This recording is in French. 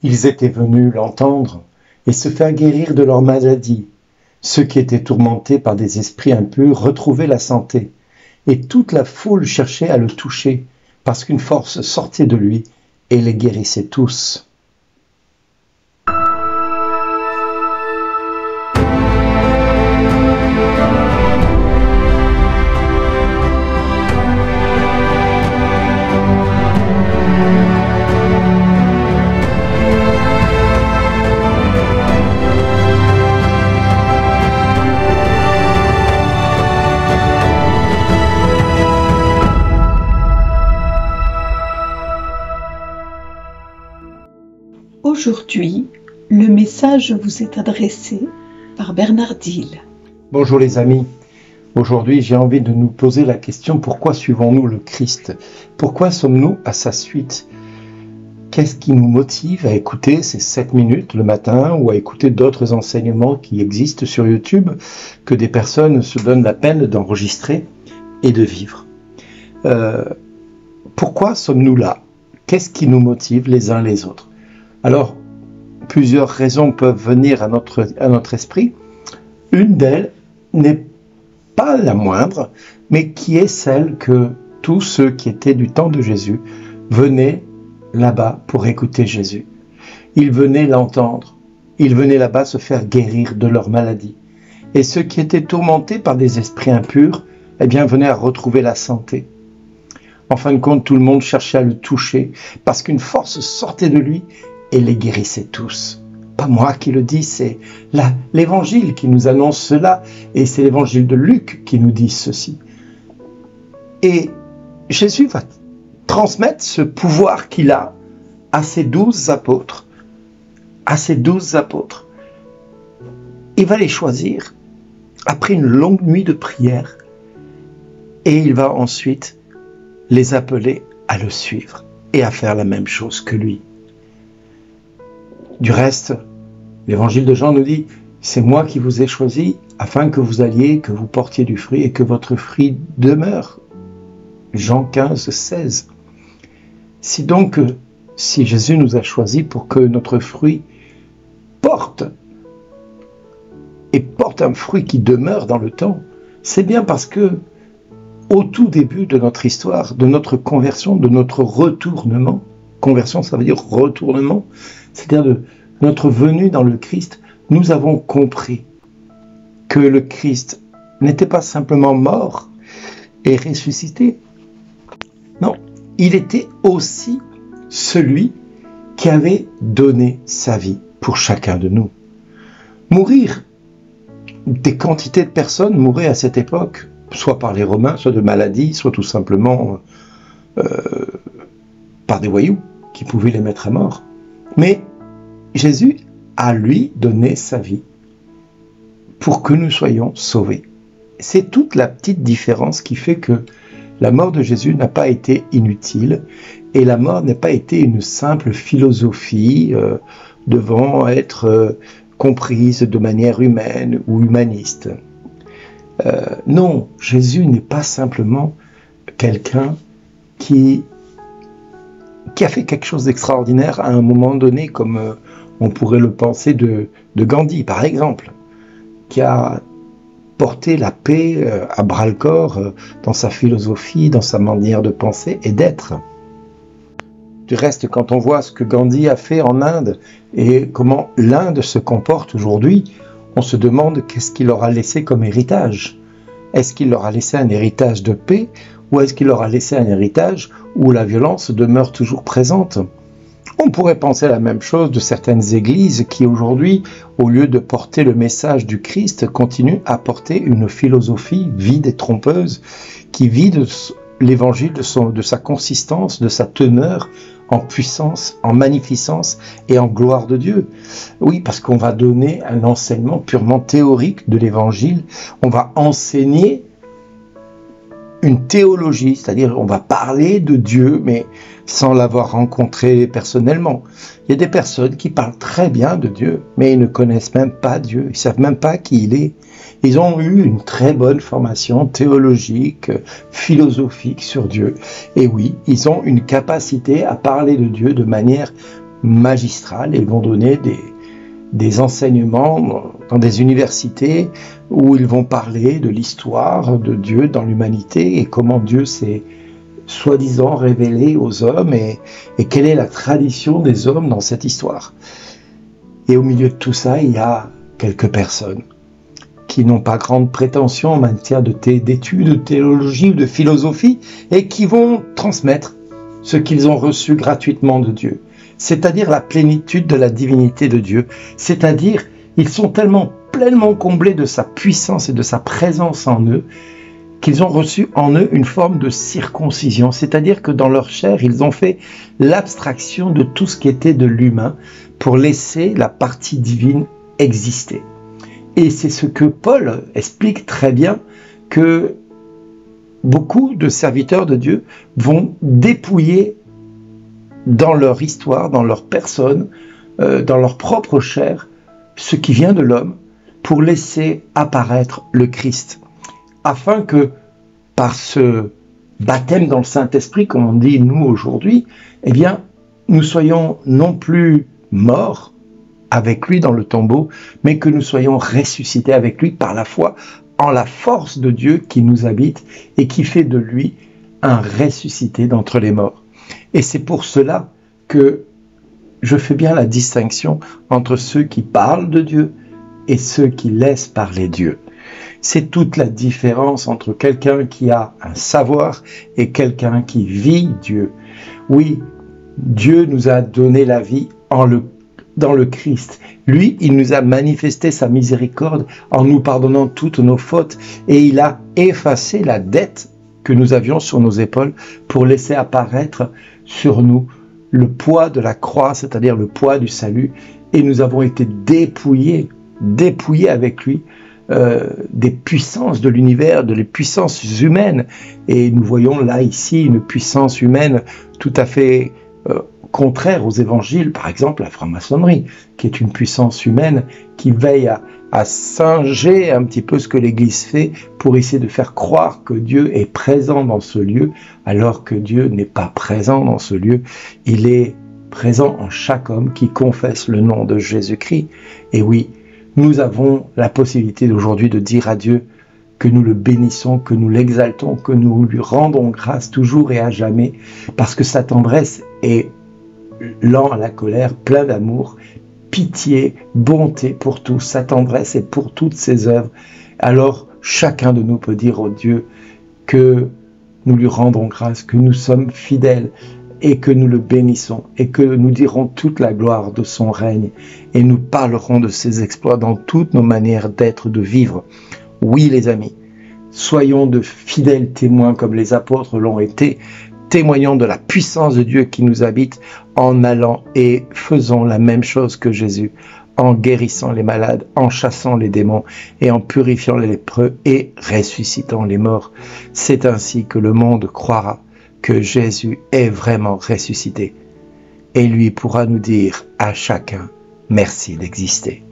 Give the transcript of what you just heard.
Ils étaient venus l'entendre et se faire guérir de leur maladie. Ceux qui étaient tourmentés par des esprits impurs retrouvaient la santé. Et toute la foule cherchait à le toucher, parce qu'une force sortait de lui et les guérissait tous. Aujourd'hui, le message vous est adressé par Bernard Dille. Bonjour les amis, aujourd'hui j'ai envie de nous poser la question: pourquoi suivons-nous le Christ? Pourquoi sommes-nous à sa suite? Qu'est-ce qui nous motive à écouter ces 7 minutes le matin ou à écouter d'autres enseignements qui existent sur YouTube que des personnes se donnent la peine d'enregistrer et de vivre? Pourquoi sommes-nous là? Qu'est-ce qui nous motive les uns les autres? Alors, plusieurs raisons peuvent venir à notre esprit. Une d'elles n'est pas la moindre, mais qui est celle que tous ceux qui étaient du temps de Jésus venaient là-bas pour écouter Jésus. Ils venaient l'entendre. Ils venaient là-bas se faire guérir de leur maladie. Et ceux qui étaient tourmentés par des esprits impurs, eh bien, venaient à retrouver la santé. En fin de compte, tout le monde cherchait à le toucher parce qu'une force sortait de lui et les guérissait tous. Pas moi qui le dis, c'est l'Évangile qui nous annonce cela, et c'est l'Évangile de Luc qui nous dit ceci. Et Jésus va transmettre ce pouvoir qu'il a à ses 12 apôtres. À ses 12 apôtres. Il va les choisir après une longue nuit de prière, et il va ensuite les appeler à le suivre et à faire la même chose que lui. Du reste, l'évangile de Jean nous dit: c'est moi qui vous ai choisi afin que vous alliez, que vous portiez du fruit et que votre fruit demeure. Jean 15, 16. Si Jésus nous a choisis pour que notre fruit porte un fruit qui demeure dans le temps, c'est bien parce que au tout début de notre histoire, de notre conversion, de notre retournement, conversion ça veut dire retournement, c'est-à-dire de notre venue dans le Christ, nous avons compris que le Christ n'était pas simplement mort et ressuscité. Non, il était aussi celui qui avait donné sa vie pour chacun de nous. Mourir, des quantités de personnes mouraient à cette époque, soit par les Romains, soit de maladie, soit tout simplement par des voyous qui pouvaient les mettre à mort. Mais Jésus a lui donné sa vie pour que nous soyons sauvés. C'est toute la petite différence qui fait que la mort de Jésus n'a pas été inutile et la mort n'a pas été une simple philosophie devant être comprise de manière humaine ou humaniste. Non, Jésus n'est pas simplement quelqu'un qui a fait quelque chose d'extraordinaire à un moment donné, comme on pourrait le penser de Gandhi, par exemple, qui a porté la paix à bras-le-corps dans sa philosophie, dans sa manière de penser et d'être. Du reste, quand on voit ce que Gandhi a fait en Inde et comment l'Inde se comporte aujourd'hui, on se demande qu'est-ce qu'il leur a laissé comme héritage. Est-ce qu'il leur a laissé un héritage de paix ou est-ce qu'il leur a laissé un héritage où la violence demeure toujours présente? On pourrait penser la même chose de certaines églises qui aujourd'hui, au lieu de porter le message du Christ, continuent à porter une philosophie vide et trompeuse qui vide l'évangile de sa consistance, de sa teneur en puissance, en magnificence et en gloire de Dieu. Oui, parce qu'on va donner un enseignement purement théorique de l'évangile, on va enseigner une théologie, c'est-à-dire on va parler de Dieu, mais sans l'avoir rencontré personnellement. Il y a des personnes qui parlent très bien de Dieu, mais ils ne connaissent même pas Dieu, ils ne savent même pas qui il est. Ils ont eu une très bonne formation théologique, philosophique sur Dieu. Et oui, ils ont une capacité à parler de Dieu de manière magistrales et ils vont donner des enseignements dans des universités où ils vont parler de l'histoire de Dieu dans l'humanité et comment Dieu s'est soi-disant révélé aux hommes et quelle est la tradition des hommes dans cette histoire. Et au milieu de tout ça, il y a quelques personnes qui n'ont pas grande prétention en matière d'études, de théologie ou de philosophie et qui vont transmettre ce qu'ils ont reçu gratuitement de Dieu, c'est-à-dire la plénitude de la divinité de Dieu, c'est-à-dire ils sont tellement pleinement comblés de sa puissance et de sa présence en eux qu'ils ont reçu en eux une forme de circoncision, c'est-à-dire que dans leur chair, ils ont fait l'abstraction de tout ce qui était de l'humain pour laisser la partie divine exister. Et c'est ce que Paul explique très bien, que beaucoup de serviteurs de Dieu vont dépouiller dans leur histoire, dans leur personne, dans leur propre chair, ce qui vient de l'homme, pour laisser apparaître le Christ, afin que par ce baptême dans le Saint-Esprit, comme on dit nous aujourd'hui, eh bien, nous soyons non plus morts avec lui dans le tombeau, mais que nous soyons ressuscités avec lui par la foi en la force de Dieu qui nous habite et qui fait de lui un ressuscité d'entre les morts. Et c'est pour cela que je fais bien la distinction entre ceux qui parlent de Dieu et ceux qui laissent parler Dieu. C'est toute la différence entre quelqu'un qui a un savoir et quelqu'un qui vit Dieu. Oui, Dieu nous a donné la vie dans le Christ. Lui, il nous a manifesté sa miséricorde en nous pardonnant toutes nos fautes et il a effacé la dette que nous avions sur nos épaules pour laisser apparaître sur nous le poids de la croix, c'est-à-dire le poids du salut, et nous avons été dépouillés avec lui des puissances de l'univers, des puissances humaines, et nous voyons là ici une puissance humaine tout à fait contraire aux évangiles, par exemple la franc-maçonnerie, qui est une puissance humaine qui veille à singer un petit peu ce que l'Église fait pour essayer de faire croire que Dieu est présent dans ce lieu, alors que Dieu n'est pas présent dans ce lieu. Il est présent en chaque homme qui confesse le nom de Jésus-Christ. Et oui, nous avons la possibilité d'aujourd'hui de dire à Dieu que nous le bénissons, que nous l'exaltons, que nous lui rendons grâce toujours et à jamais, parce que sa tendresse est lent à la colère, plein d'amour, pitié, bonté pour tous, sa tendresse est pour toutes ses œuvres. Alors chacun de nous peut dire au Dieu que nous lui rendons grâce, que nous sommes fidèles et que nous le bénissons et que nous dirons toute la gloire de son règne et nous parlerons de ses exploits dans toutes nos manières d'être, de vivre. Oui les amis, soyons de fidèles témoins comme les apôtres l'ont été, témoignons de la puissance de Dieu qui nous habite en allant et faisons la même chose que Jésus, en guérissant les malades, en chassant les démons et en purifiant les lépreux et ressuscitant les morts. C'est ainsi que le monde croira que Jésus est vraiment ressuscité et lui pourra nous dire à chacun merci d'exister.